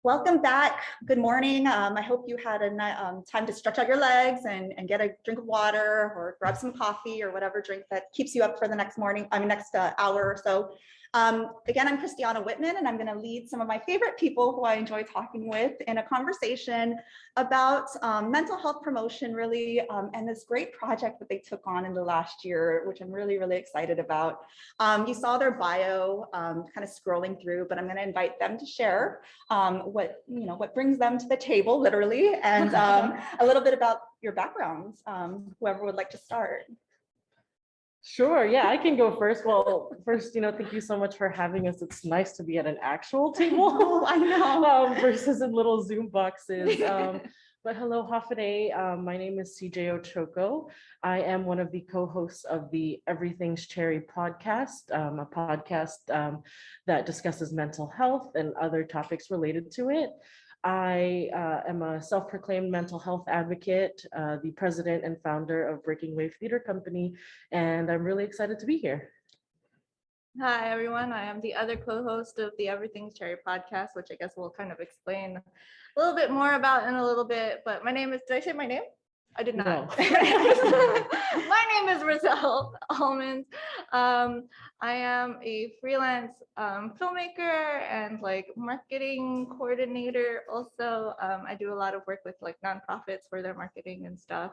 Welcome back. Good morning. I hope you had a time to stretch out your legs and get a drink of water or grab some coffee or whatever drink that keeps you up for the next hour or so. Again, I'm Christiana Whitman, and I'm going to lead some of my favorite people who I enjoy talking with in a conversation about mental health promotion, really, and this great project that they took on in the last year, which I'm really, really excited about. You saw their bio kind of scrolling through, but I'm going to invite them to share what brings them to the table, literally, and a little bit about your backgrounds. Whoever would like to start. Sure. Yeah, I can go first. Well, first, thank you so much for having us. It's nice to be at an actual table. I know. Versus in little Zoom boxes. But hello, Hafide. My name is CJ Ochoko. I am one of the co-hosts of the Everything's Cherry podcast, a podcast that discusses mental health and other topics related to it. I am a self-proclaimed mental health advocate, the president and founder of Breaking Wave Theater Company, and I'm really excited to be here. Hi, everyone. I am the other co-host of the Everything's Cherry podcast, which I guess we'll kind of explain a little bit more about in a little bit. But my name is, did I say my name? I did not. No. My name is Roselle Almonds. I am a freelance filmmaker and marketing coordinator. Also, I do a lot of work with nonprofits for their marketing and stuff.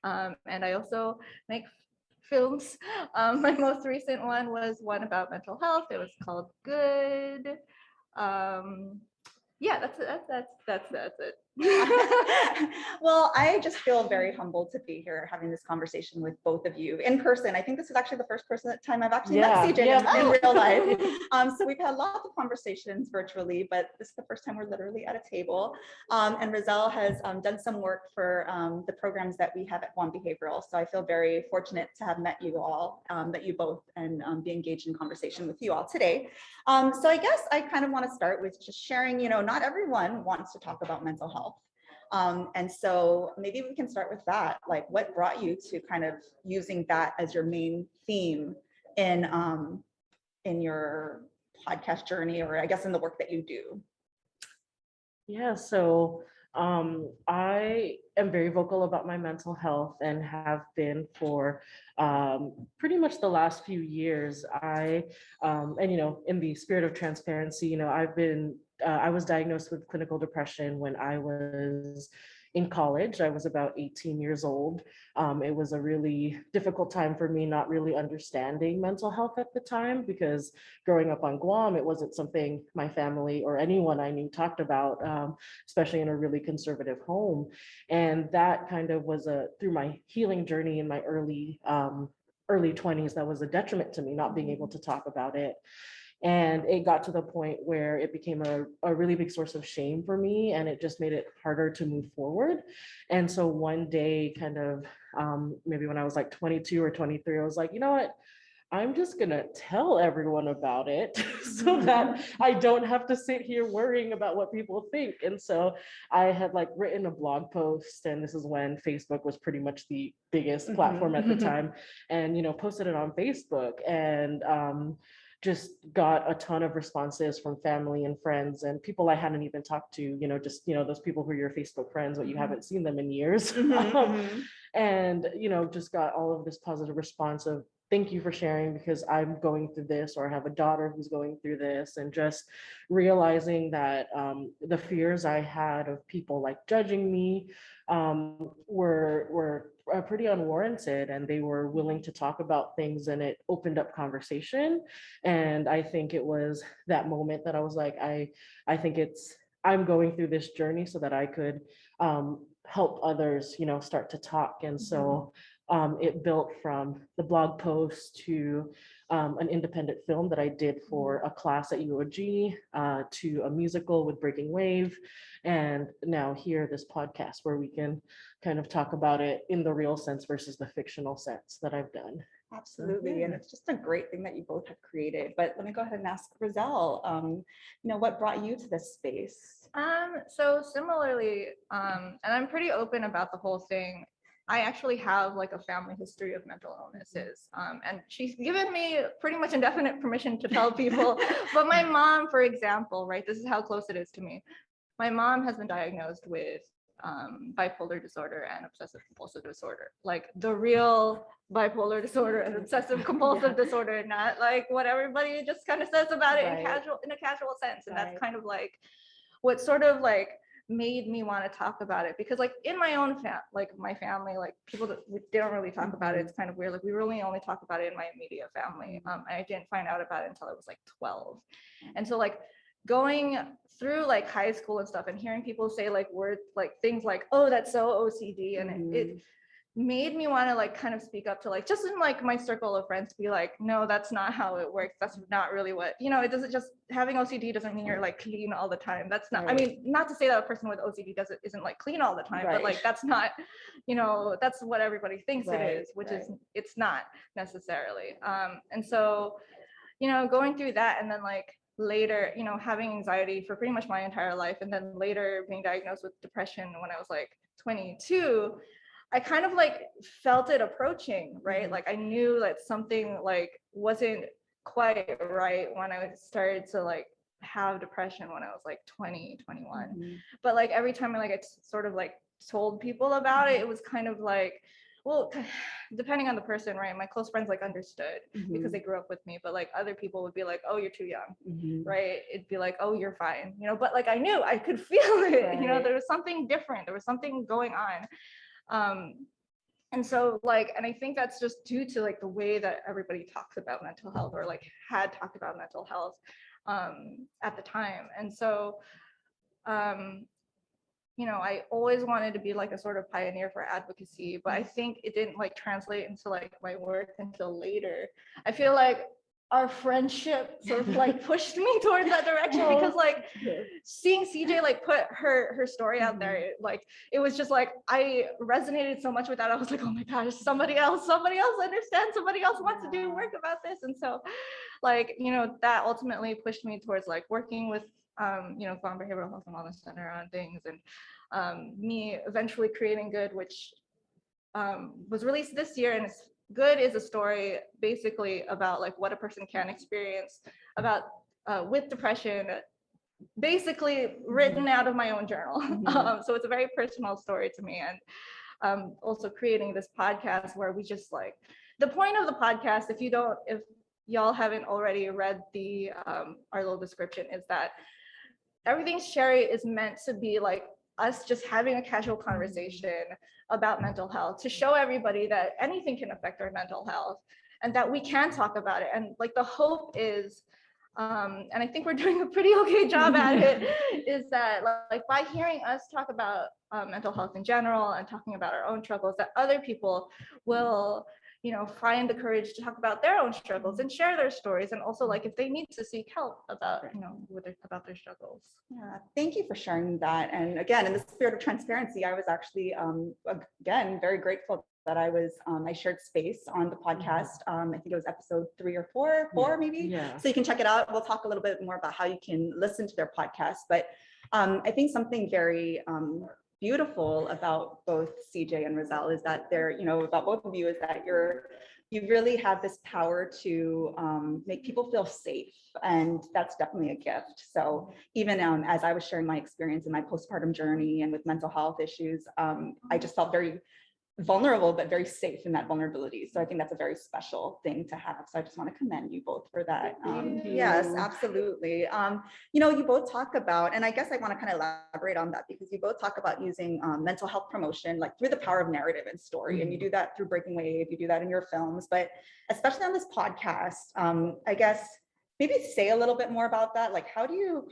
And I also make films. My most recent one was one about mental health. It was called Good. Yeah, that's it. Well, I just feel very humbled to be here having this conversation with both of you in person. I think this is actually the first time I've actually met CJ in real life. So we've had lots of conversations virtually, but this is the first time we're literally at a table. And Roselle has done some work for the programs that we have at One Behavioral. So I feel very fortunate to have met you all, that you both, and be engaged in conversation with you all today. So I guess I kind of want to start with just sharing, not everyone wants to talk about mental health. And so maybe we can start with that. Like, what brought you to kind of using that as your main theme in your podcast journey, or I guess in the work that you do? Yeah, so I am very vocal about my mental health and have been for pretty much the last few years. And in the spirit of transparency, I was diagnosed with clinical depression when I was in college. I was about 18 years old. It was a really difficult time for me, not really understanding mental health at the time, because growing up on Guam, it wasn't something my family or anyone I knew talked about, especially in a really conservative home. And that kind of was through my healing journey in my early 20s, that was a detriment to me, not being able to talk about it. And it got to the point where it became a really big source of shame for me, and it just made it harder to move forward. And so one day, kind of maybe when I was like 22 or 23, I was like, you know what? I'm just gonna tell everyone about it so that I don't have to sit here worrying about what people think. And so I had written a blog post, and this is when Facebook was pretty much the biggest platform at the time, and posted it on Facebook, and just got a ton of responses from family and friends and people I hadn't even talked to, those people who are your Facebook friends, but you haven't seen them in years. And, just got all of this positive response of, thank you for sharing, because I'm going through this, or I have a daughter who's going through this, and just realizing that the fears I had of people judging me were pretty unwarranted, and they were willing to talk about things, and it opened up conversation. And I think it was that moment that I was like, I think I'm going through this journey so that I could help others, start to talk. And so it built from the blog post to an independent film that I did for a class at UOG, to a musical with Breaking Wave, and now here, this podcast where we can kind of talk about it in the real sense versus the fictional sense that I've done. Absolutely. And it's just a great thing that you both have created. But let me go ahead and ask Roselle, what brought you to this space? So similarly, and I'm pretty open about the whole thing. I actually have a family history of mental illnesses, and she's given me pretty much indefinite permission to tell people. But my mom, for example, right, this is how close it is to me. my mom has been diagnosed with bipolar disorder and obsessive compulsive disorder, like the real bipolar disorder and obsessive compulsive disorder, not like what everybody just kind of says about it in a casual sense. And that's kind of like what sort of like made me want to talk about it, because like in my own my family, like people that they don't really talk about it. It's kind of weird. Like we really only talk about it in my immediate family. I didn't find out about it until I was like 12. And so like going through like high school and stuff and hearing people say like words like things like, oh, that's so OCD, and it made me want to like kind of speak up to like just in like my circle of friends, be like, no, that's not how it works. That's not really what, it doesn't just having OCD doesn't mean you're like clean all the time. That's not, I mean, not to say that a person with OCD isn't like clean all the time, but like that's not, that's what everybody thinks it is, which is it's not necessarily. And so, going through that and then like later, having anxiety for pretty much my entire life, and then later being diagnosed with depression when I was like 22, I kind of like felt it approaching, right? Like I knew that something like wasn't quite right when I started to like have depression when I was like 20, 21. But like every time I sort of like told people about it, it was kind of like, well, depending on the person, right? My close friends like understood because they grew up with me, but like other people would be like, oh, you're too young, right? It'd be like, oh, you're fine, but like I knew, I could feel it, there was something different, there was something going on. And so like, and I think that's just due to like the way that everybody talks about mental health, or like had talked about mental health at the time. And so, I always wanted to be like a sort of pioneer for advocacy, but I think it didn't like translate into like my work until later. I feel like our friendship sort of like pushed me towards that direction, because like seeing CJ like put her story out there, it was just like I resonated so much with that. I was like, oh my gosh, somebody else understands, somebody else wants to do work about this. And so like, that ultimately pushed me towards like working with Guam Behavioral Health and Wellness Center on things, and me eventually creating Good, which was released this year. And it's Good is a story basically about like what a person can experience about with depression, basically written out of my own journal. So it's a very personal story to me. And also creating this podcast where we just like, the point of the podcast, if y'all haven't already read our little description, is that Everything's Cherry is meant to be like us just having a casual conversation about mental health, to show everybody that anything can affect our mental health and that we can talk about it. And like the hope is, and I think we're doing a pretty okay job at it, is that like by hearing us talk about mental health in general and talking about our own struggles, that other people will find the courage to talk about their own struggles and share their stories, and also like if they need to seek help about about their struggles. Yeah, thank you for sharing that. And again, in the spirit of transparency, I was actually again very grateful that I shared space on the podcast. I think it was episode 3 or 4 maybe. Yeah. So you can check it out. We'll talk a little bit more about how you can listen to their podcast. But I think something very beautiful about both CJ and Roselle is that about both of you, is that you really have this power to make people feel safe, and that's definitely a gift. So even as I was sharing my experience in my postpartum journey and with mental health issues, I just felt very vulnerable, but very safe in that vulnerability. So I think that's a very special thing to have. So I just want to commend you both for that. Yes, absolutely. You both talk about, and I guess I want to kind of elaborate on that, because you both talk about using mental health promotion, like through the power of narrative and story. And you do that through Breaking Wave, you do that in your films, but especially on this podcast, I guess maybe say a little bit more about that. Like, how do you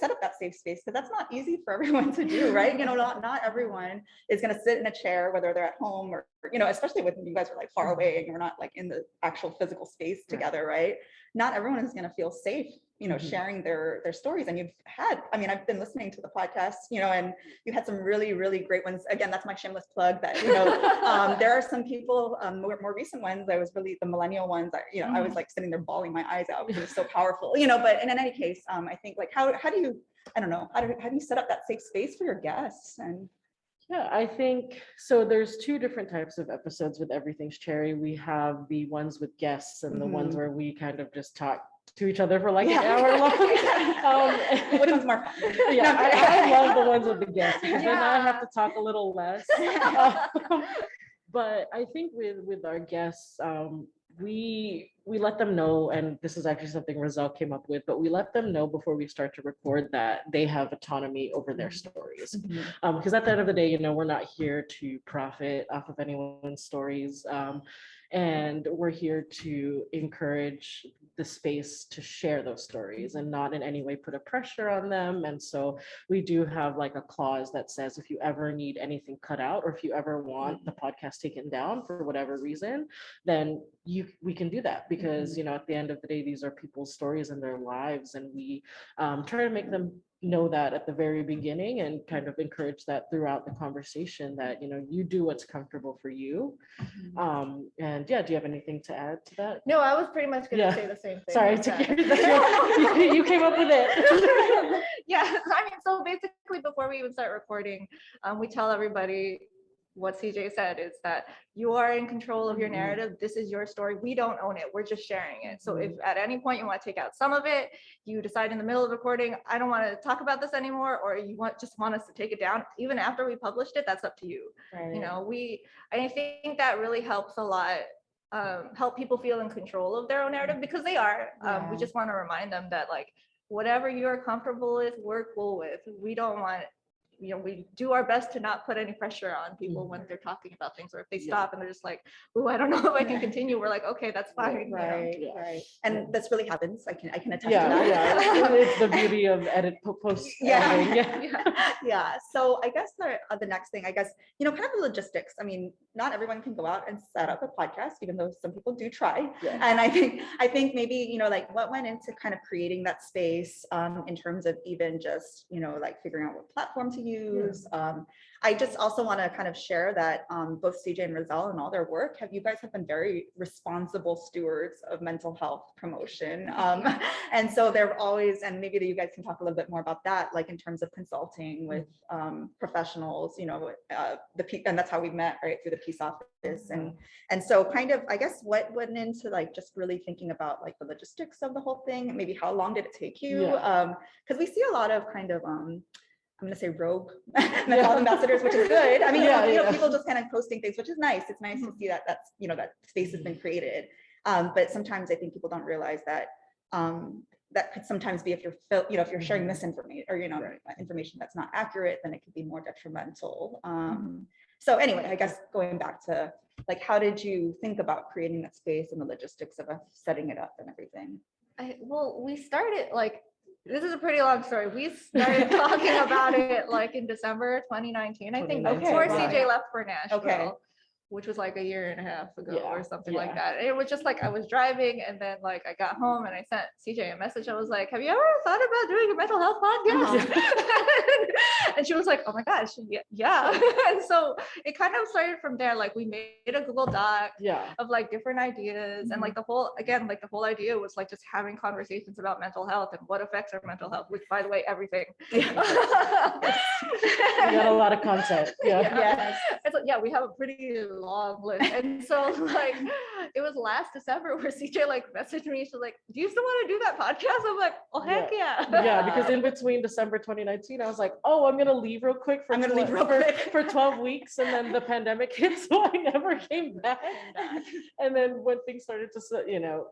set up that safe space? Because that's not easy for everyone to do, right? Not everyone is going to sit in a chair, whether they're at home or, especially when you guys are like far away and you're not like in the actual physical space together, right? Not everyone is going to feel safe, sharing their stories. And I've been listening to the podcast, and you had some really, really great ones. Again, that's my shameless plug that, there are some people, more recent ones, I was really the millennial ones, I was like sitting there bawling my eyes out because it was so powerful, but in any case, I think like, how do you set up that safe space for your guests? And yeah, I think so. There's 2 different types of episodes with Everything's Cherry. We have the ones with guests and the ones where we kind of just talk to each other for like an Yeah. hour long. Which one's more fun? Yeah, No, I love the ones with the guests because then I have to talk a little less. But I think with our guests, we let them know, and this is actually something Rizal came up with, but we let them know before we start to record that they have autonomy over their stories. Because at the end of the day, you know, we're not here to profit off of anyone's stories. And we're here to encourage the space to share those stories and not in any way put a pressure on them. And so we do have like a clause that says if you ever need anything cut out, or if you ever want the podcast taken down for whatever reason, then we can do that, because you know, at the end of the day, these are people's stories and their lives, and we try to make them know that at the very beginning and kind of encourage that throughout the conversation, that you know, you do what's comfortable for you. And yeah, do you have anything to add to that? No, I was pretty much gonna say the same thing. Sorry, you came up with it. Yeah, I mean, so basically before we even start recording, we tell everybody what CJ said is that you are in control of your narrative. This is your story. We don't own it. We're just sharing it. So if at any point you want to take out some of it, you decide in the middle of recording, I don't want to talk about this anymore, or you just want us to take it down, even after we published it, that's up to you. Right. You know, I think that really helps a lot. Help people feel in control of their own narrative, because they are. We just want to remind them that like, whatever you're comfortable with, we're cool with. We don't want, you know, we do our best to not put any pressure on people when they're talking about things, or if they stop and they're just like, oh, I don't know if I can continue. We're like, okay, that's fine. Right, you know? right. And this really happens. I can attest to Yeah, that. yeah. It's the beauty of post. Yeah. So I guess the next thing, I guess, you know, kind of the logistics. I mean, not everyone can go out and set up a podcast, even though some people do try. Yeah. And I think maybe, you know, like what went into kind of creating that space in terms of even just, you know, like figuring out what platform to use. I just also want to kind of share that both CJ and Rizal and all their work, you guys have been very responsible stewards of mental health promotion. And so they're always, and maybe you guys can talk a little bit more about that, like in terms of consulting with professionals, you know, and that's how we met, right, through the Peace Office. And so kind of, I guess, what went into like just really thinking about like the logistics of the whole thing, maybe how long did it take you? Because we see a lot of kind of, I'm going to say rogue mental health ambassadors, which is good. I mean, you know, people just kind of posting things, which is nice. It's nice to see that that's, you know, that space has been created. But sometimes I think people don't realize that that could sometimes be if you're sharing misinformation or, you know, information that's not accurate, then it could be more detrimental. So anyway, I guess going back to like, how did you think about creating that space and the logistics of setting it up and everything? Well, we started like, this is a pretty long story. We started talking about it like in December 2019, I think, before CJ left for Nashville, which was like a year and a half ago or something like that. It was just like, I was driving and then like I got home and I sent CJ a message. I was like, have you ever thought about doing a mental health podcast? And she was like, oh my gosh, yeah. And so it kind of started from there. Like we made a Google Doc of like different ideas. And like the whole idea was like just having conversations about mental health and what affects our mental health, which by the way, everything. We got a lot of content. So, we have a pretty long list. And so like it was last December where CJ like messaged me. She's like, do you still want to do that podcast? I'm like, oh heck yeah. Because in between December 2019, I was like, oh, I'm gonna leave real quick for 12 weeks, and then the pandemic hit, so I never came back. And then when things started to, you know,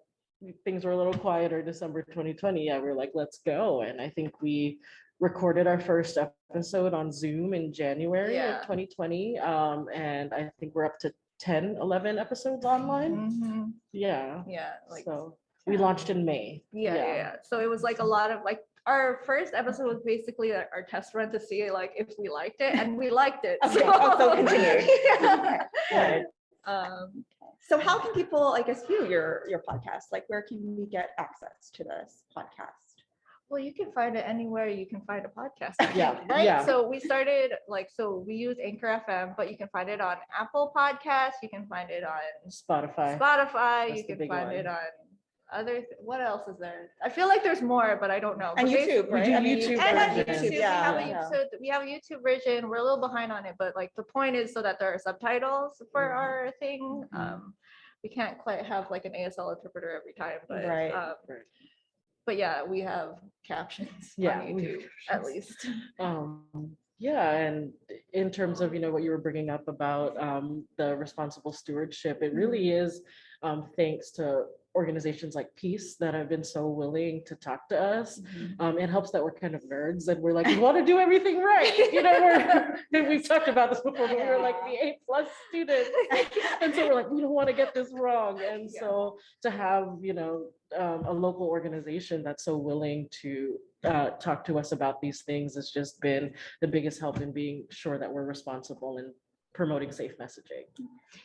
things were a little quieter December 2020, we were like, let's go. And I think we recorded our first episode on Zoom in January of 2020. And I think we're up to 11 episodes online. So we launched in May. So it was like a lot of like, our first episode was basically our test run to see like if we liked it, and we liked it. So continued. So how can people, I guess, view your podcast? Like, where can we get access to this podcast? Well, you can find it anywhere you can find a podcast. Right. So we started we use Anchor FM, but you can find it on Apple Podcasts. You can find it on Spotify. That's you can find it on what else is there? I feel like there's more, but I don't know. And YouTube, right? YouTube. And on YouTube, we have a YouTube version. We're a little behind on it, but like the point is so that there are subtitles for our thing. We can't quite have like an ASL interpreter every time, but but yeah, we have captions on YouTube at least. Yeah, and in terms of, what you were bringing up about the responsible stewardship, it really is thanks to organizations like Peace that have been so willing to talk to us. It helps that we're kind of nerds and we're like, we want to do everything right. We've talked about this before, but we were like the A+ students. And so we're like, we don't want to get this wrong. And so to have, a local organization that's so willing to talk to us about these things has just been the biggest help in being sure that we're responsible and promoting safe messaging.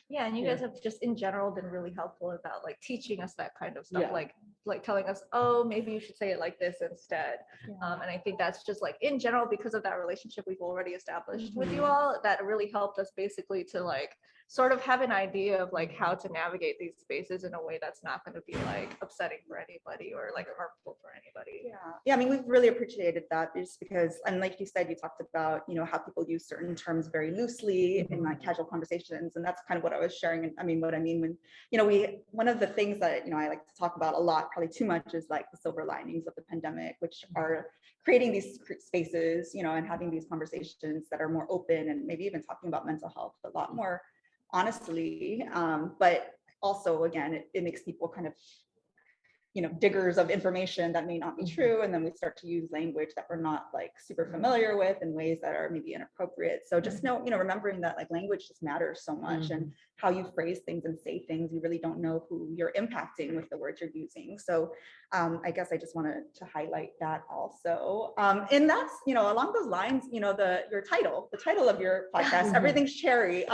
Yeah, and you guys have just in general been really helpful about like teaching us that kind of stuff, like telling us, oh, maybe you should say it like this instead. And I think that's just like in general, because of that relationship we've already established with you all, that really helped us basically to like sort of have an idea of like how to navigate these spaces in a way that's not going to be like upsetting for anybody or like harmful for anybody. Yeah, I mean, we've really appreciated that just because, and like you said, you talked about, how people use certain terms very loosely in like casual conversations. And that's kind of what I was sharing. And I mean, what I mean when, one of the things that, I like to talk about a lot, probably too much, is like the silver linings of the pandemic, which are creating these spaces, and having these conversations that are more open and maybe even talking about mental health a lot more honestly, but also again, it makes people kind of, diggers of information that may not be true, and then we start to use language that we're not like super familiar with in ways that are maybe inappropriate. So just remembering that like language just matters so much, and how you phrase things and say things, you really don't know who you're impacting with the words you're using. So I guess I just wanted to highlight that also. And that's, along those lines, the title of your podcast, Everything's Cherry.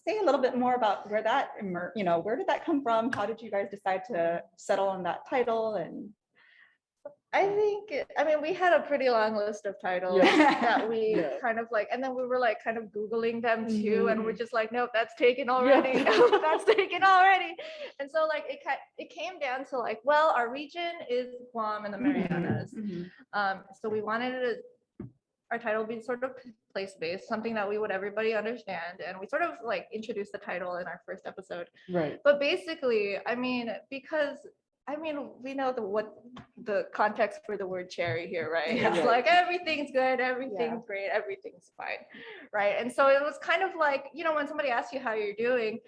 Say a little bit more about where that, where did that come from? How did you guys decide to settle on that title? And I mean, we had a pretty long list of titles that we kind of like, and then we were like kind of Googling them too. And we're just like, nope, that's taken already. Nope, that's taken already. And so like, it came down to like, well, our region is Guam and the Marianas. So we wanted our title be sort of place-based, something that everybody understand. And we sort of like introduced the title in our first episode. Right. But basically, I mean, we know what the context for the word cherry here, right? It's like everything's good, everything's great, everything's fine, right? And so it was kind of like, when somebody asks you how you're doing,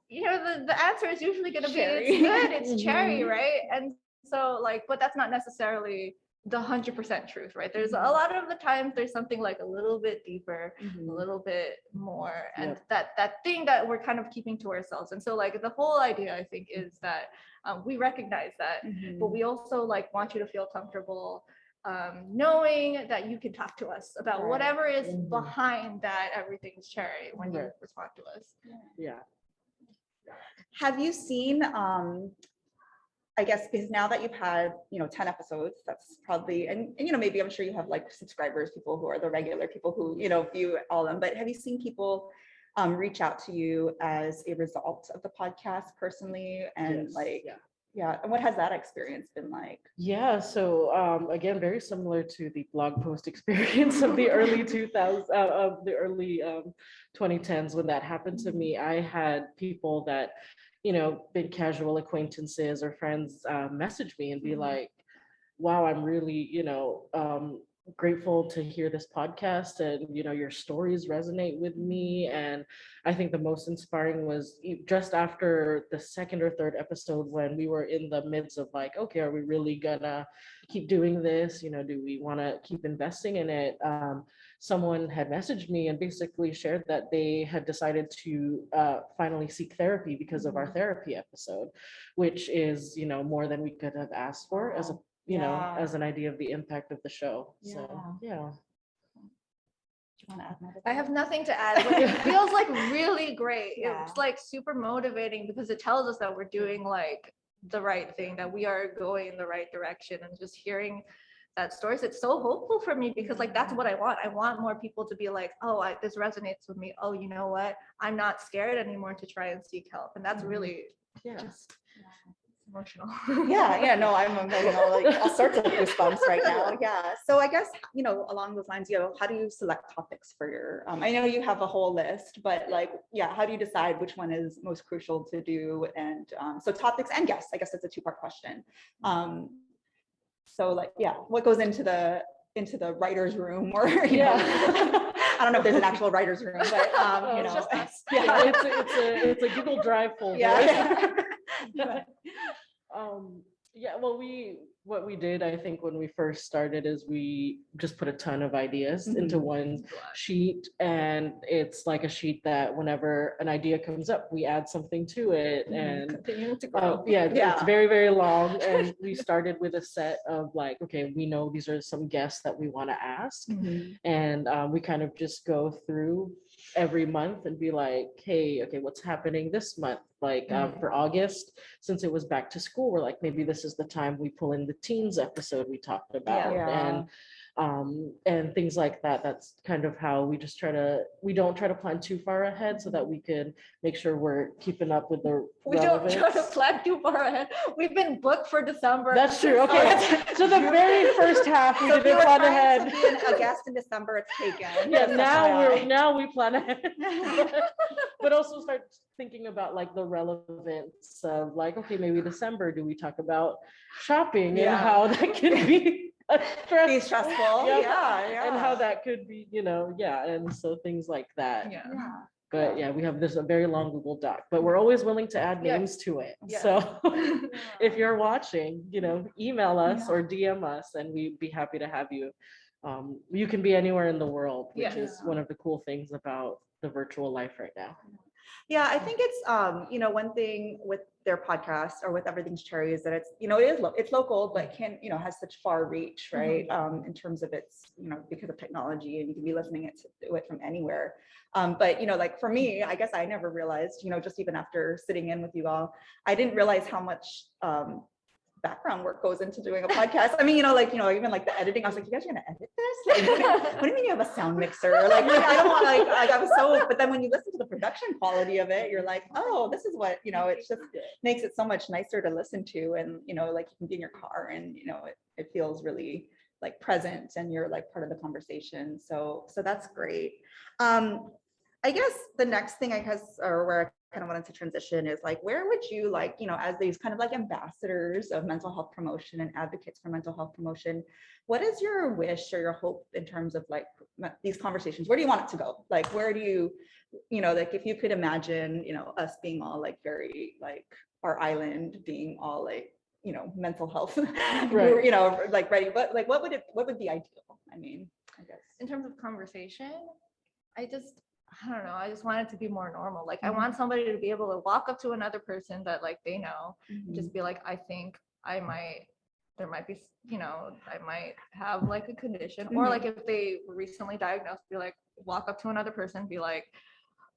the answer is usually going to be, it's good, it's cherry, right? And so like, but that's not necessarily the 100% truth, right? There's a lot of the times there's something like a little bit deeper, a little bit more, and that thing that we're kind of keeping to ourselves. And so like the whole idea, I think, is that we recognize that, but we also like want you to feel comfortable knowing that you can talk to us about whatever is behind that everything's cherry when you respond to us. Have you seen I guess because now that you've had 10 episodes, that's probably, and maybe I'm sure you have like subscribers, people who are the regular people who view all of them, but have you seen people reach out to you as a result of the podcast personally? And and what has that experience been like? Yeah, so again, very similar to the blog post experience of the early 2000s, of the early 2010s when that happened to me. I had people that been casual acquaintances or friends message me and be like, wow, I'm really, grateful to hear this podcast, and your stories resonate with me. And I think the most inspiring was just after the second or third episode, when we were in the midst of like, okay, are we really gonna keep doing this? Do we want to keep investing in it? Someone had messaged me and basically shared that they had decided to finally seek therapy because of our therapy episode, which is more than we could have asked for as a as an idea of the impact of the show. So I have nothing to add, but it feels like really great. It's like super motivating because it tells us that we're doing like the right thing, that we are going in the right direction. And just hearing that stories, it's so hopeful for me because like that's what I want. I want more people to be like, oh, this resonates with me. Oh, you know what? I'm not scared anymore to try and seek help. And that's really just emotional. No, I'm like all sorts of goosebumps right now. So I guess along those lines, how do you select topics for your I know you have a whole list, but like how do you decide which one is most crucial to do? And so topics and guests, I guess that's a two-part question. So like, yeah, what goes into the writer's room or, you know, I don't know if there's an actual writer's room, but, you know. It's just us. Yeah, it's a Google Drive folder. Yeah. Yeah, well, what we did, I think, when we first started is we just put a ton of ideas into one sheet, and it's like a sheet that whenever an idea comes up, we add something to it, and Continuing to grow. it's very, very long. And we started with a set of like, okay, we know these are some guests that we want to ask, and we kind of just go through every month and be like, hey, okay, what's happening this month? Like for August, since it was back to school, we're like, maybe this is the time we pull in the teens episode we talked about, and things like that. That's kind of how we just we don't try to plan too far ahead so that we can make sure we're keeping up with the We don't try to plan too far ahead. We've been booked for December. That's true. Okay. So the very first half we didn't plan ahead. To be a guest in December, it's taken. Yeah, now we plan ahead. But also start thinking about like the relevance of like, okay, maybe December, do we talk about shopping and how that can be stressful? Yep. Yeah. And how that could be, you know, and so things like that. Yeah. But yeah, we have a very long Google Doc, but we're always willing to add names to it. Yeah. So if you're watching, you know, email us or DM us, and we'd be happy to have you. You can be anywhere in the world, which is one of the cool things about the virtual life right now. Yeah, I think it's, you know, one thing with their podcast or with Everything's Cherry is that it's, you know, it's local, but can, you know, has such far reach, right? In terms of its, you know, because of technology, and you can be listening to it from anywhere. But, you know, like for me, I guess I never realized, you know, just even after sitting in with you all, I didn't realize how much background work goes into doing a podcast. I mean, you know, even like the editing, I was like, you guys are gonna edit this? Like, what do you mean you have a sound mixer? Like I don't want like I was so, but then when you listen to the production quality of it, you're like, oh, this is what, you know, it just makes it so much nicer to listen to. And, you know, like you can be in your car and, you know, it feels really like present and you're like part of the conversation. So that's great. I guess the next thing or where I kind of wanted to transition is like, where would you like, you know, as these kind of like ambassadors of mental health promotion and advocates for mental health promotion, what is your wish or your hope in terms of like these conversations? Where do you want it to go? Like, where do you know, like if you could imagine, you know, us being all like very like our island being all like, you know, mental health, you know, like ready, but like, what would be ideal? I mean, I guess. In terms of conversation, I don't know. I just want it to be more normal. Like I want somebody to be able to walk up to another person that like they know, and just be like, I think there might be, you know, I might have like a condition, or like if they were recently diagnosed, be like, walk up to another person, be like,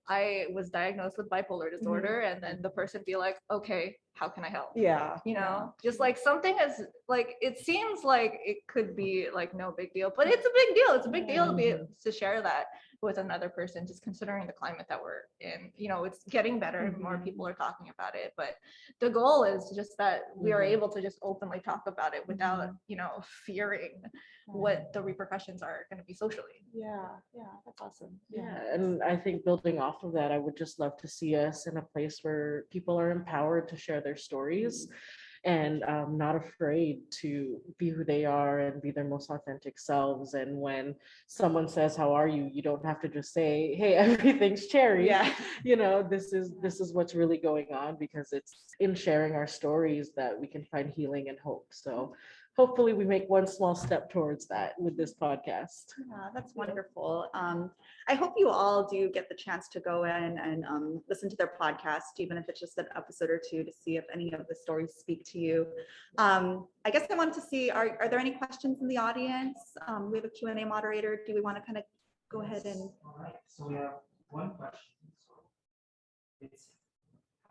I was diagnosed with bipolar disorder, and then the person be like, okay, how can I help? Yeah. You know, just like something as like, it seems like it could be like no big deal, but it's a big deal. It's a big deal to be able to share that with another person, just considering the climate that we're in. You know, it's getting better and more people are talking about it, but the goal is just that we are able to just openly talk about it without, you know, fearing what the repercussions are going to be socially. Yeah, that's awesome. Yeah, and I think building off of that, I would just love to see us in a place where people are empowered to share their stories and not afraid to be who they are and be their most authentic selves. And when someone says, how are you? You don't have to just say, hey, everything's cherry. Yeah. You know, this is what's really going on, because it's in sharing our stories that we can find healing and hope. So hopefully we make one small step towards that with this podcast. Yeah, that's wonderful. I hope you all do get the chance to go in and listen to their podcast, even if it's just an episode or two, to see if any of the stories speak to you. I guess I wanted to see, are there any questions in the audience? We have a Q&A moderator. Do we want to kind of go ahead and? All right, so we have one question. It's,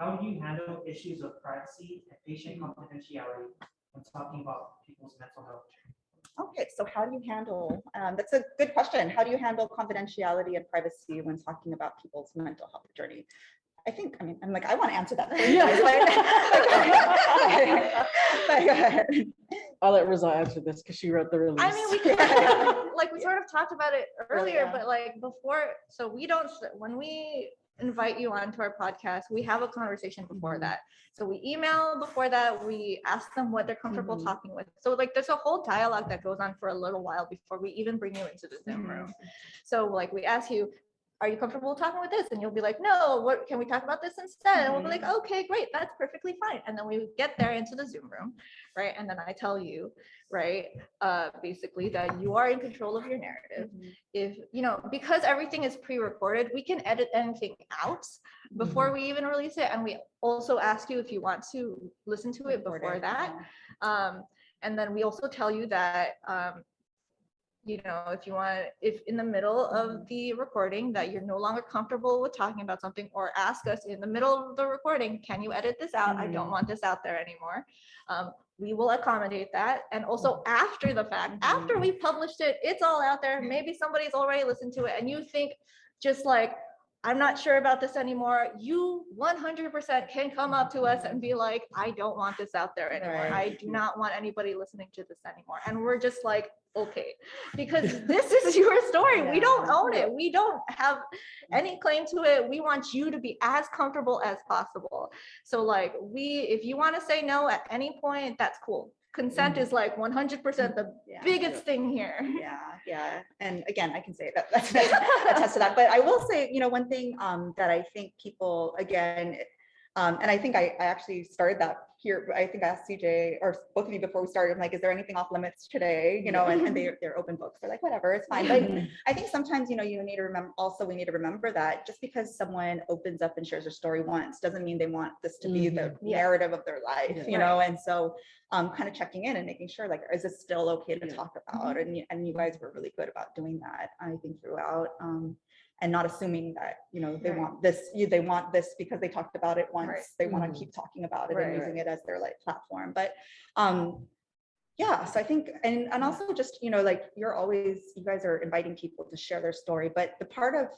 how do you handle issues of privacy and patient confidentiality when talking about people's mental health journey? Okay, so how do you handle, that's a good question. How do you handle confidentiality and privacy when talking about people's mental health journey? I think, I mean, I'm like, I want to answer that. I'll let Rizal answer this because she wrote the release. I mean, we like we sort of talked about it earlier, but like before, so we don't, when we invite you onto our podcast, we have a conversation before Mhm. that. So we email before that, we ask them what they're comfortable Mhm. talking with. So like there's a whole dialogue that goes on for a little while before we even bring you into the Zoom room. So like we ask you, are you comfortable talking with this? And you'll be like, no, what can we talk about this instead? And we'll be like, okay, great, that's perfectly fine. And then we get there into the Zoom room, right? And then I tell you, right, basically that you are in control of your narrative. If, you know, because everything is pre-recorded, we can edit anything out before we even release it. And we also ask you if you want to listen to it before that. And then we also tell you that, you know, if you want, if in the middle of the recording that you're no longer comfortable with talking about something, or ask us in the middle of the recording, can you edit this out? I don't want this out there anymore. We will accommodate that. And also after the fact, after we published it, it's all out there. Maybe somebody's already listened to it and you think just like, I'm not sure about this anymore. You 100% can come up to us and be like, I don't want this out there anymore. I do not want anybody listening to this anymore. And we're just like, okay, because this is your story. We don't own it. We don't have any claim to it. We want you to be as comfortable as possible. So like if you want to say no at any point, that's cool. Consent is like 100% the biggest thing here. Yeah. And again, I can say that that's attest to that. But I will say, you know, one thing that I think people, again, and I think I actually started that here. I think I asked CJ or both of you before we started, I'm like, is there anything off limits today? You know, and they're open books. They're like, whatever, it's fine. But I think sometimes, you know, you need to remember, also we need to remember that just because someone opens up and shares their story once doesn't mean they want this to be the narrative of their life, you know? And so kind of checking in and making sure, like, is this still okay to talk about? And you guys were really good about doing that, I think, throughout. And not assuming that, you know, they want this, they want this because they talked about it once, they want to keep talking about it and using it as their like platform. But yeah, so I think, and also just, you know, like you guys are inviting people to share their story, but the part of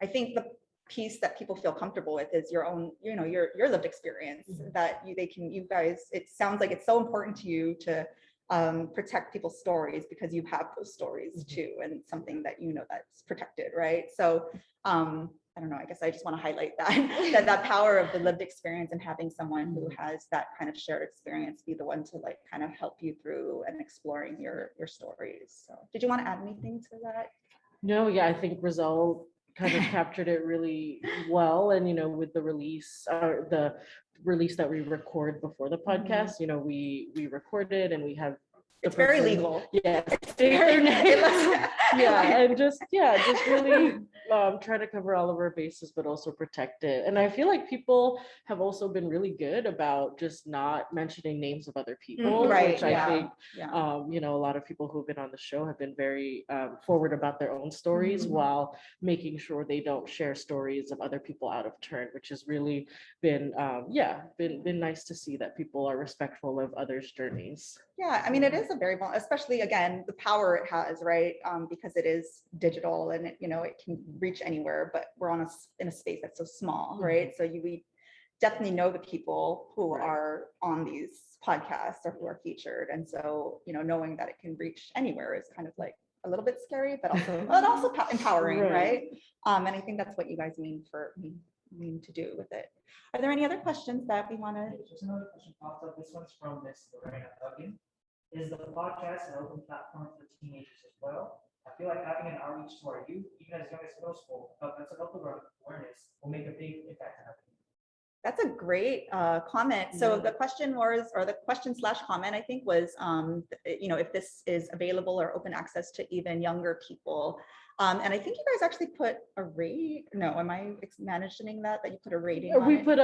I think the piece that people feel comfortable with is your own, you know, your lived experience that you guys, it sounds like it's so important to you to protect people's stories because you have those stories too, and something that you know that's protected, right? So I don't know, I guess I just want to highlight that power of the lived experience and having someone who has that kind of shared experience be the one to like kind of help you through and exploring your stories. So did you want to add anything to that? No, yeah, I think Rizal kind of captured it really well. And, you know, with the release that we record before the podcast, you know, we recorded and we have it's very legal. Yeah. And just really try to cover all of our bases, but also protect it. And I feel like people have also been really good about just not mentioning names of other people, which I think, you know, a lot of people who've been on the show have been very forward about their own stories while making sure they don't share stories of other people out of turn, which has really been, been nice to see that people are respectful of others' journeys. Yeah, I mean, it is a very, especially again, the power it has, right? Because it is digital and it, you know, it can reach anywhere, but we're in a space that's so small, right? So we definitely know the people who are on these podcasts or who are featured. And so, you know, knowing that it can reach anywhere is kind of like a little bit scary, but also empowering, right? And I think that's what you guys mean to do with it. Are there any other questions that we want to? Just another question popped up. This one's from Miss Lorena Duggan. Is the podcast an open platform for teenagers as well? I feel like having an outreach to our youth, even as young as middle school, mental health awareness will make a big impact on our community. That's a great comment. So the question was, or the question/comment, I think was, you know, if this is available or open access to even younger people. And I think you guys actually put a rate. No, am I imagining that you put a rating? We put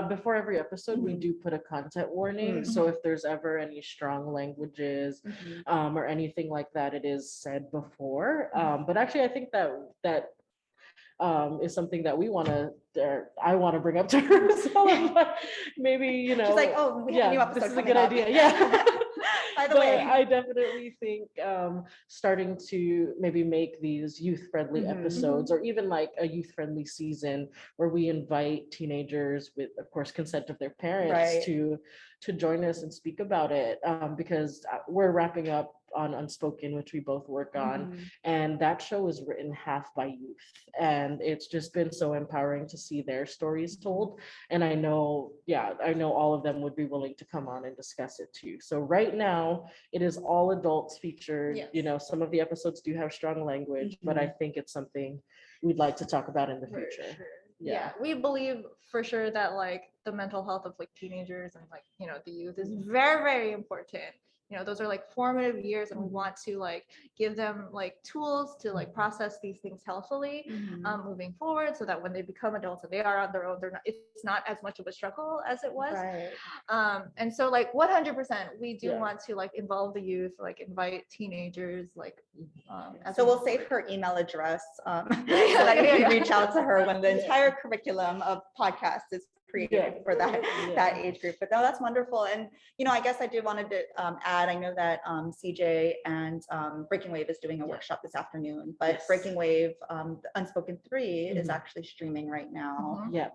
before every episode, we do put a content warning. So if there's ever any strong languages or anything like that, it is said before. But actually, I think that is something that I want to bring up to her. So maybe, you know, she's like, oh, we have a new episode. This is a good idea. Yeah. By the way, I definitely think starting to maybe make these youth-friendly episodes, or even like a youth-friendly season where we invite teenagers with, of course, consent of their parents to join us and speak about it, because we're wrapping up on Unspoken, which we both work on. Mhm. And that show is written half by youth. And it's just been so empowering to see their stories told. And I know all of them would be willing to come on and discuss it too. So right now, it is all adults featured. Yes. You know, some of the episodes do have strong language, but I think it's something we'd like to talk about in the For future. sure. Yeah. Yeah, we believe for sure that like the mental health of like teenagers and like, you know, the youth is very, very important. You know, those are like formative years, and we want to like give them like tools to like process these things healthily moving forward, so that when they become adults and they are on their own, it's not as much of a struggle as it was. Right. And so like 100% we do Yeah. want to like involve the youth, like invite teenagers, like as So we we'll move save forward. her email address so that you can reach out to her when the entire curriculum of podcasts is created for that age group. But no, that's wonderful. And you know, I guess I did wanted to add, I know that CJ and Breaking Wave is doing a workshop this afternoon, but Yes. Breaking Wave, the Unspoken 3 is actually streaming right now. Mhm. Yeah.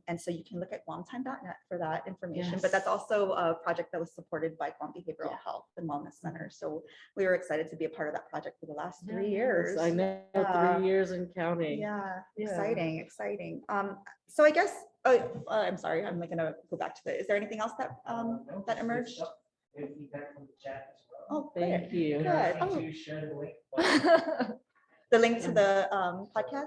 And so you can look at guamtime.net for that information, but Yes. that's also a project that was supported by Guam Behavioral Yeah. Health and Wellness Center. So we were excited to be a part of that project for the last 3 Yes, years. I know, Yeah. 3 years and counting. Yeah, Yeah. exciting. So I guess, I'm sorry, I'm gonna go back to is there anything else that No, that just good emerged? stuff. Good feedback from the chat as well. Oh, Thank great. you. Good. To share the link. The link to the podcast?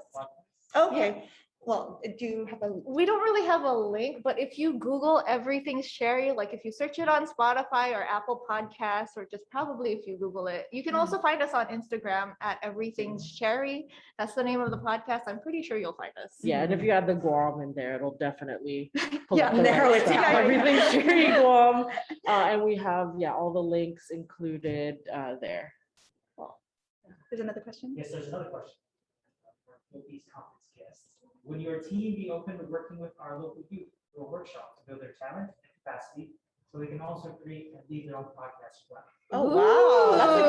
Okay, well, do you have a, We don't really have a link, but if you Google Everything's Cherry, like if you search it on Spotify or Apple Podcasts, or just probably if you Google it, you can also find us on Instagram at Everything's Cherry. That's the name of the podcast. I'm pretty sure you'll find us. Yeah, and if you add the Guam in there, it'll definitely pull Yeah, up the narrow right it stuff. down. Everything's Cherry Guam. And we have, all the links included there. there's another question? Yes, there's another question. For these conference guests. Would your team be open to working with our local youth for a workshop to build their talent and capacity, so they can also create and lead their own podcast as well? Oh, wow, that's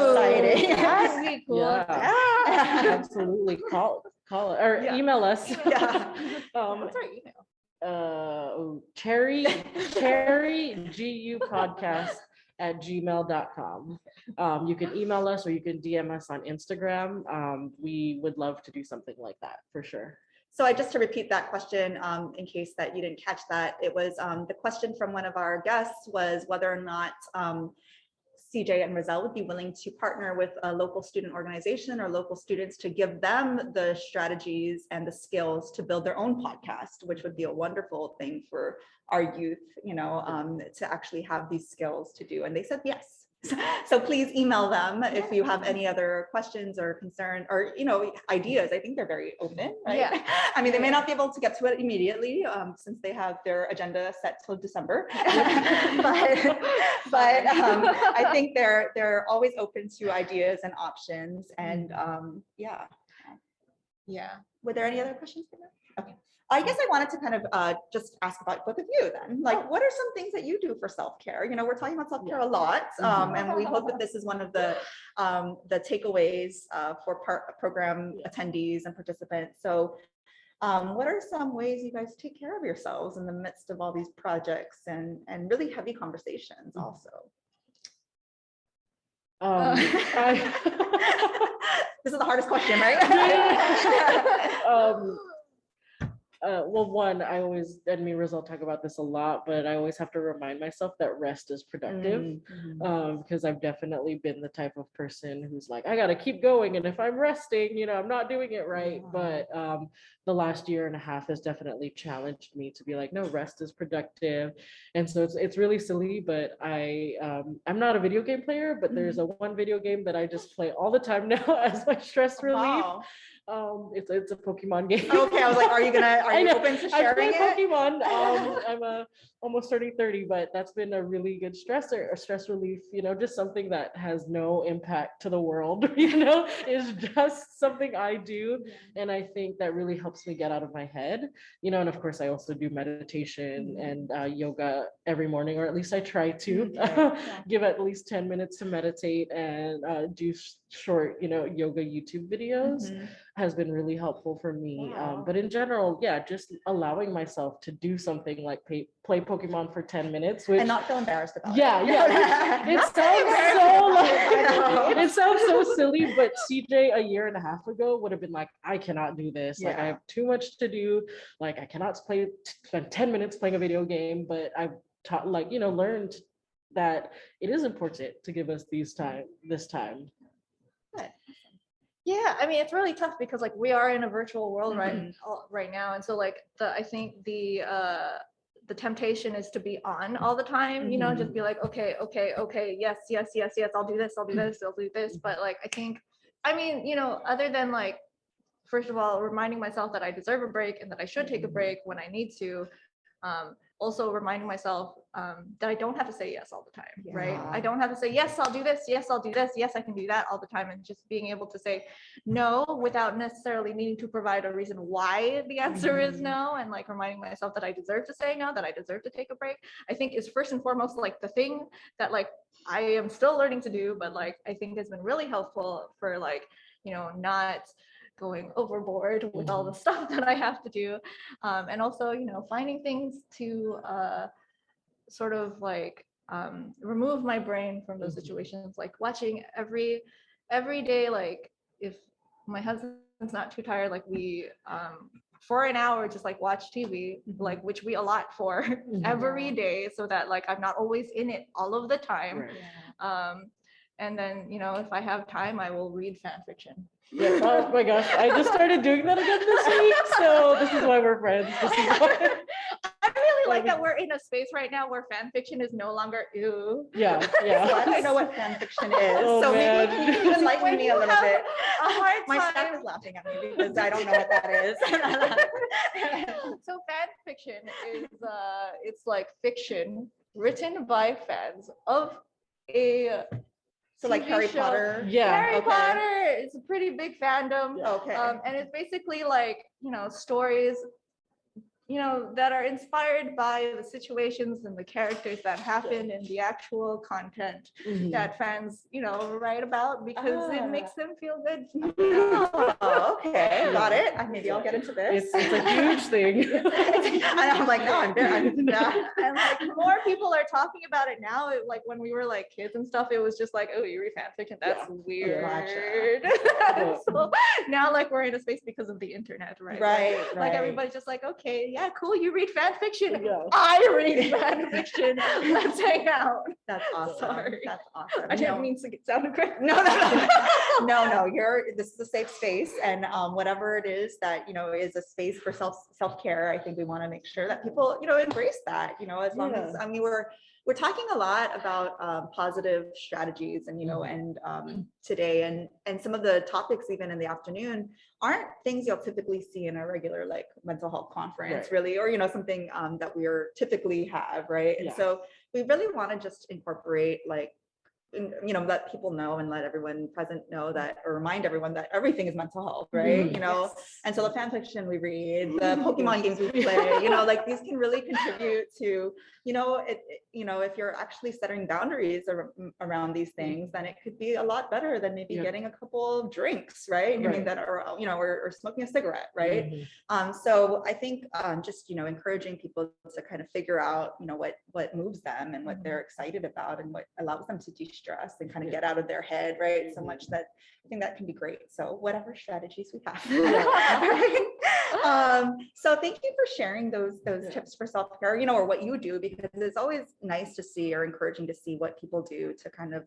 exciting. That'd be cool. Yeah. Absolutely. Call it or Yeah. email us. Yeah. What's our email? Cherry GU podcast @gmail.com. You can email us or you can DM us on Instagram. We would love to do something like that for sure. So just to repeat that question, in case that you didn't catch that, it was the question from one of our guests was whether or not CJ and Rizal would be willing to partner with a local student organization or local students to give them the strategies and the skills to build their own podcast, which would be a wonderful thing for our youth, to actually have these skills to do. And they said yes. So please email them if you have any other questions or concern or, ideas. I think they're very open, right? Yeah. I mean, they may not be able to get to it immediately since they have their agenda set till December. but I think they're always open to ideas and options. And yeah. Yeah. Were there any other questions? Okay. I guess I wanted to kind of just ask about both of you then. Like, what are some things that you do for self-care? We're talking about self-care a lot, and we hope that this is one of the takeaways for program attendees and participants. So what are some ways you guys take care of yourselves in the midst of all these projects and really heavy conversations also? This is the hardest question, right? Well, one, and me and Rizal talk about this a lot, but I always have to remind myself that rest is productive. Because I've definitely been the type of person who's like, I gotta keep going, and if I'm resting, I'm not doing it right. But the last year and a half has definitely challenged me to be like, no, rest is productive. And so it's really silly, but I'm not a video game player, but there's one video game that I just play all the time now as my stress relief. Wow. It's a Pokemon game. Okay, I was like, are you open to I sharing play it? Pokemon. I'm almost turning 30, but that's been a really good stress relief, just something that has no impact to the world, is just something I do. And I think that really helps me get out of my head, and of course I also do meditation and yoga every morning, or at least I try to give at least 10 minutes to meditate and do short, yoga YouTube videos has been really helpful for me. Wow. But in general, just allowing myself to do something like play Pokemon for 10 minutes, which And not feel embarrassed about yeah, it. yeah. It sounds so like, it sounds so silly, but CJ a year and a half ago would have been like, I cannot do this. Like I Yeah. have too much to do. Like I cannot spend 10 minutes playing a video game, but I've taught learned that it is important to give us this time. Yeah, I mean, it's really tough because like we are in a virtual world Mhm. right now, and so like I think the temptation is to be on all the time, just be like, okay, yes, I'll do this, I'll do this. But like, I mean, other than like, first of all, reminding myself that I deserve a break and that I should take a break when I need to. Also reminding myself that I don't have to say yes all the time, right? Yeah. I don't have to say, yes, I'll do this. Yes, I'll do this. Yes, I can do that all the time. And just being able to say no without necessarily needing to provide a reason why the answer is no. And like reminding myself that I deserve to say no, that I deserve to take a break, I think is first and foremost like the thing that like I am still learning to do, but like I think has been really helpful for like, not going overboard with all the stuff that I have to do. And also, finding things to sort of like remove my brain from those situations, like watching every day, like if my husband's not too tired, like we for an hour just like watch TV, like which we allot for every day so that like I'm not always in it all of the time. Right. And then, if I have time, I will read fan fiction. Yeah. Oh my gosh, I just started doing that again this week, so this is why we're friends. This is why. I really like that we're in a space right now where fan fiction is no longer ew. Yeah. So I don't know what fan fiction is. Oh, so man. maybe you can enlighten me a little bit. A hard My time. staff is laughing at me because I don't know what that is. So fan fiction is it's like fiction written by fans of a So like TV Harry show. Potter. Yeah. Harry Okay. Potter is a pretty big fandom. Okay. And it's basically like, stories, that are inspired by the situations and the characters that happen in the actual content that fans, write about because it makes them feel good. Oh, okay, got it. Maybe I'll get into this. It's a huge thing. And I'm like, no, I'm there. And like more people are talking about it now. Like when we were like kids and stuff, it was just like, oh, you read fan fiction, that's weird. Gotcha. So now like we're in a space because of the internet, right? Right. Like everybody's just like, okay, yeah, cool, you read fan fiction. Yeah. I read fan fiction. Let's hang out. That's awesome. Sorry. That's awesome. I didn't mean to sound aggressive. No. This is a safe space, and whatever it is that is a space for self-care. I think we want to make sure that people embrace that. As long as we're talking a lot about positive strategies, and and today, and some of the topics even in the afternoon aren't things you'll typically see in a regular like mental health conference, really, or something that we are typically have, right? And so we really want to just incorporate like let people know and let everyone present know that, or remind everyone that everything is mental health, right? And so the fan fiction we read, the Pokemon games we play, like these can really contribute to, if you're actually setting boundaries around these things, then it could be a lot better than maybe getting a couple of drinks, right? I mean, that are, or smoking a cigarette, right? So I think just, encouraging people to kind of figure out, what moves them and what they're excited about and what allows them to de-stress and kind of get out of their head, right? So much that I think that can be great. So whatever strategies we have. So thank you for sharing those tips for self-care, or what you do, because it's always nice to see, or encouraging to see what people do to kind of,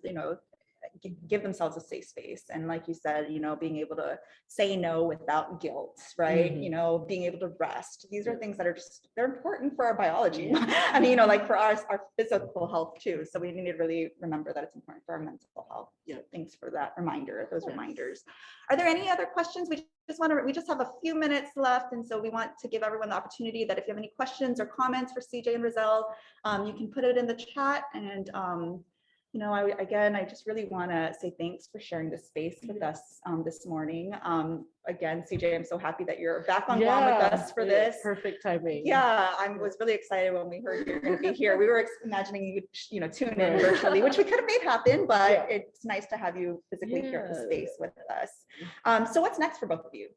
give themselves a safe space. And like you said, being able to say no without guilt, right? Being able to rest. These are things that are they're important for our biology. I mean, like for our physical health too. So we need to really remember that it's important for our mental health. Thanks for that reminder, those reminders. Are there any other questions? We just have a few minutes left. And so we want to give everyone the opportunity that if you have any questions or comments for CJ and Roselle, you can put it in the chat. And I just really want to say thanks for sharing this space with us this morning. Again, CJ, I'm so happy that you're back on Guam with us for this. Perfect timing. Yeah, I was really excited when we heard you're going to be here. We were imagining you tune in virtually, which we could have made happen, but it's nice to have you physically here in the space with us. So what's next for both of you?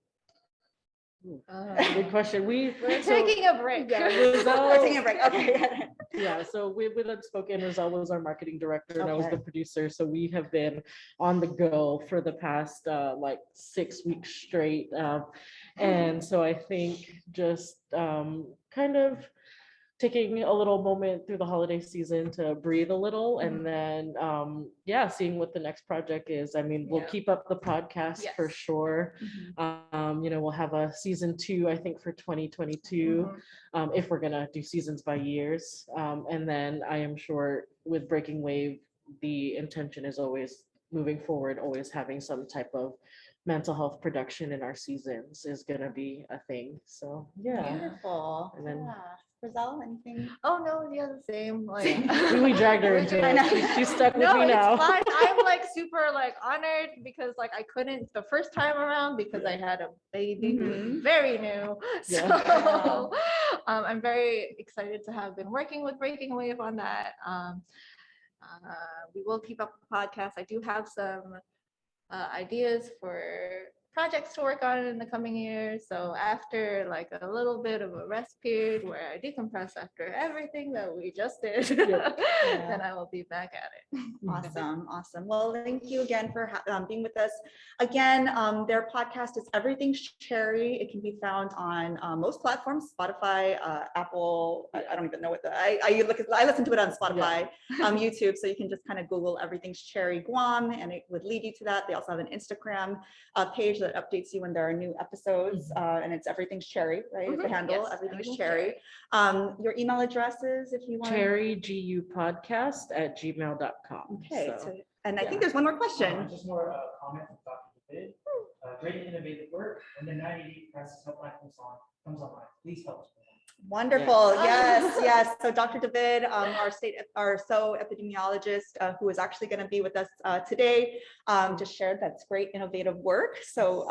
Good question. We're So- taking a break. Yeah, We're Rizal, taking a break. Okay. yeah, so with Unspoken, Rizal was our marketing director and I was Okay. the producer. So we have been on the go for the past like 6 weeks straight. And so I think just kind of taking a little moment through the holiday season to breathe a little and then yeah, seeing what the next project is. I mean, we'll Yeah. keep up the podcast for Yes. sure. You know, we'll have a season 2, I think, for 2022, if we're gonna do seasons by years. And then I am sure with Breaking Wave, the intention is always moving forward, always having some type of mental health production in our seasons is gonna be a thing. So yeah. Wonderful. And then- Yeah. Rizal, anything? Oh no, yeah, the same. Like We dragged her into I know. it. She's stuck with no, me it's now. fine. I'm like super like honored because like I couldn't the first time around because I had a baby who was Mhm. very new. Yeah. So I'm very excited to have been working with Breaking Wave on that. We will keep up the podcast. I do have some ideas for projects to work on in the coming years. So after like a little bit of a rest period where I decompress after everything that we just did, then I will be back at it. Awesome, awesome. Well, thank you again for being with us. Again, their podcast is Everything's Cherry. It can be found on most platforms, Spotify, Apple. I don't even know what I listen to it on Spotify, YouTube. So you can just kind of Google Everything's Cherry Guam, and it would lead you to that. They also have an Instagram page that updates you when there are new episodes, and it's Everything's Cherry, right? Is the handle Yes, Everything's Everything's Cherry. Your email addresses, if you want. cherrygupodcast@gmail.com. Okay, So, so, and I yeah. think there's one more question. Just more comment from Dr. David. Great and innovative work. When the 98 Crisis Helpline comes online, please help us. Wonderful. Yes. Yes, yes. So Dr. David, our epidemiologist, who is actually going to be with us today, just shared that's great innovative work. So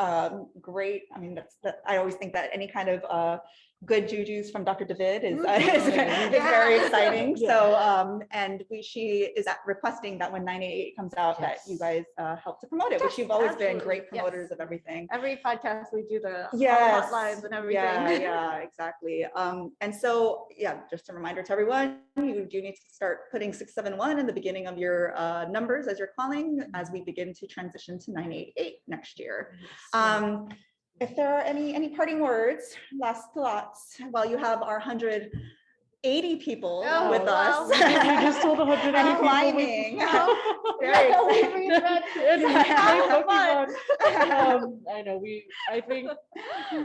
great. I mean, I always think that any kind of good juju's from Dr. David is very exciting. Yeah. So and she is requesting that when 988 comes out that you guys help to promote it, which you've always been great Absolutely. promoters Yes. of everything. Every podcast we do the Yes. hotlines and everything. Yeah, exactly. And so, yeah, just a reminder to everyone, you do need to start putting 671 in the beginning of your numbers as you're calling as we begin to transition to 988 next year. If there are any parting words, last thoughts, while you have our 180 people Oh, with wow. us. We just told 180 And people we- climbing. Very And we play Pokemon. I know I think,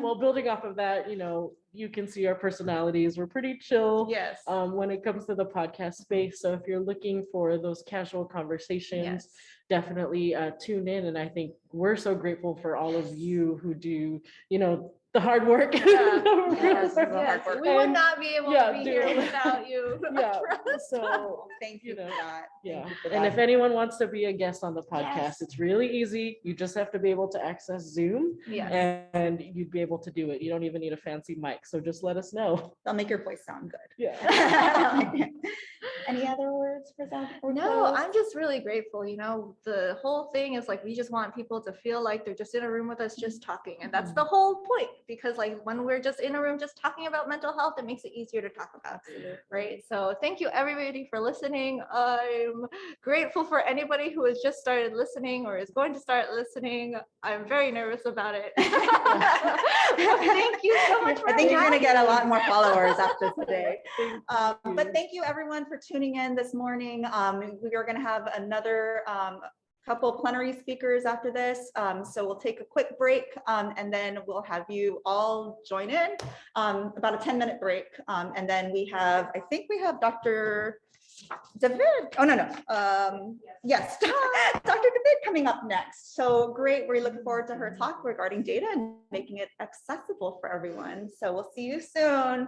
well, building off of that, you know, you can see our personalities. We're pretty chill Yes. when it comes to the podcast space. So if you're looking for those casual conversations, Yes. definitely tune in. And I think we're so grateful for all of you who do, you know, the hard work. Yeah. Yes, the hard Yes. work. We would And- not be able yeah, to be do here it. without you. Yeah. Trust. So Thank you You for know, that. yeah, Thank you for and that. if anyone wants to be a guest on the podcast, Yes. it's really easy. You just have to be able to access Zoom Yes. and you'd be able to do it. You don't even need a fancy mic. So just let us know. They'll make your voice sound good. Yeah. Any other words for that? before we No, close? I'm just really grateful. You know, the whole thing is like we just want people to feel like they're just in a room with us just talking. And that's the whole point. Because like when we're just in a room just talking about mental health, it makes it easier to talk about. Right. So thank you everybody for listening. I'm grateful for anybody who has just started listening or is going to start listening. I'm very nervous about it. Thank you so much. I think you're going to get a lot having more followers after today. Thank But you. thank you everyone for tuning in this morning. We are going to have another couple plenary speakers after this. So we'll take a quick break and then we'll have you all join in, about a 10-minute break. And then I think we have Dr. David. Oh, no. Yes, Dr. David coming up next. So great. We're looking forward to her talk regarding data and making it accessible for everyone. So we'll see you soon.